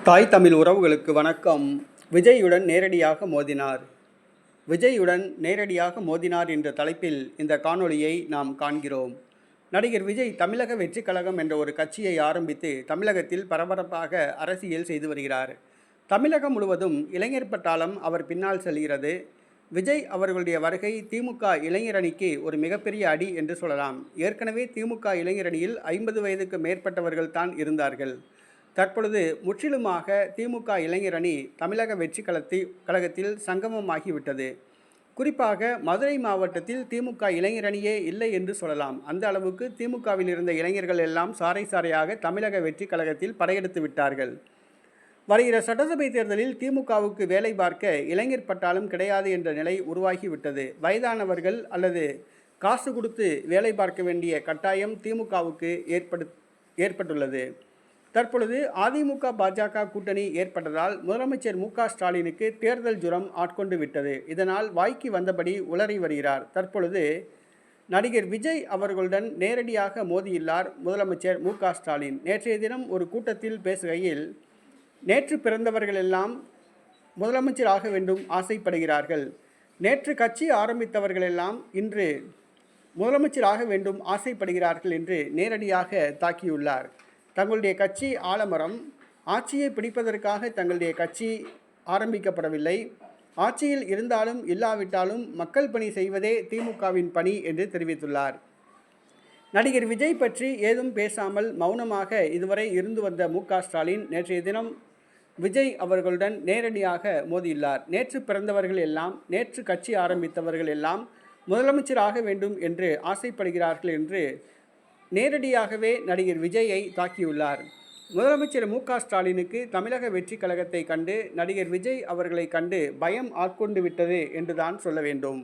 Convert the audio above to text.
தாய் தமிழ் உறவுகளுக்கு வணக்கம். விஜயுடன் நேரடியாக மோதினார். விஜயுடன் நேரடியாக மோதினார் என்ற தலைப்பில் இந்த காணொளியை நாம் காண்கிறோம். நடிகர் விஜய் தமிழக வெற்றி கழகம் என்ற ஒரு கட்சியை ஆரம்பித்து தமிழகத்தில் பரபரப்பாக அரசியல் செய்து வருகிறார். தமிழகம் முழுவதும் இளைஞர் பட்டாளம் அவர் பின்னால் செல்கிறது. விஜய் அவர்களுடைய வருகை திமுக இளைஞரணிக்கு ஒரு மிகப்பெரிய அடி என்று சொல்லலாம். ஏற்கனவே திமுக இளைஞரணியில் 50 வயதுக்கு மேற்பட்டவர்கள் தான் இருந்தார்கள். தற்பொழுது முற்றிலுமாக திமுக இளைஞரணி தமிழக வெற்றி கழகத்தில் சங்கமமாகிவிட்டது. குறிப்பாக மதுரை மாவட்டத்தில் திமுக இளைஞரணியே இல்லை என்று சொல்லலாம். அந்த அளவுக்கு திமுகவில் இருந்த இளைஞர்கள் எல்லாம் சாறை சாறையாக தமிழக வெற்றி கழகத்தில் படையெடுத்து விட்டார்கள். வருகிற சட்டசபை தேர்தலில் திமுகவுக்கு வேலை பார்க்க இளைஞர் பட்டாலும் கிடையாது என்ற நிலை உருவாகிவிட்டது. வயதானவர்கள் அல்லது காசு கொடுத்து வேலை பார்க்க வேண்டிய கட்டாயம் திமுகவுக்கு ஏற்பட்டுள்ளது. தற்பொழுது அதிமுக பாஜக கூட்டணி ஏற்பட்டதால் முதலமைச்சர் மு.க. ஸ்டாலினுக்கு தேர்தல் ஜுரம் ஆட்கொண்டு விட்டது. இதனால் வாய்க்கு வந்தபடி உளறி வருகிறார். தற்பொழுது நடிகர் விஜய் அவர்களுடன் நேரடியாக மோதியுள்ளார் முதலமைச்சர் மு.க. ஸ்டாலின். நேற்றைய தினம் ஒரு கூட்டத்தில் பேசுகையில், நேற்று பிறந்தவர்கள் எல்லாம் முதலமைச்சர் ஆக வேண்டும் ஆசைப்படுகிறார்கள். நேற்று கட்சி ஆரம்பித்தவர்கள் எல்லாம் இன்று முதலமைச்சர் ஆக வேண்டும் ஆசைப்படுகிறார்கள் என்று நேரடியாக தாக்கியுள்ளார். தங்களுடைய கட்சி ஆலமரம். ஆட்சியை பிடிப்பதற்காக தங்களுடைய கட்சி ஆரம்பிக்கப்படவில்லை. ஆட்சியில் இருந்தாலும் இல்லாவிட்டாலும் மக்கள் பணி செய்வதே திமுகவின் பணி என்று தெரிவித்துள்ளார். நடிகர் விஜய் பற்றி ஏதும் பேசாமல் மௌனமாக இதுவரை இருந்து வந்த மு.க. ஸ்டாலின் நேற்றைய தினம் விஜய் அவர்களுடன் நேரடியாக மோதியுள்ளார். நேற்று பிறந்தவர்கள் எல்லாம், நேற்று கட்சி ஆரம்பித்தவர்கள் எல்லாம் முதலமைச்சராக வேண்டும் என்று ஆசைப்படுகிறார்கள் என்று நேரடியாகவே நடிகர் விஜயை தாக்கியுள்ளார். முதலமைச்சர் மு.க. ஸ்டாலினுக்கு தமிழக வெற்றி கழகத்தை கண்டு நடிகர் விஜய் அவர்களை கண்டு பயம் ஆட்கொண்டு விட்டது என்றுதான் சொல்ல வேண்டும்.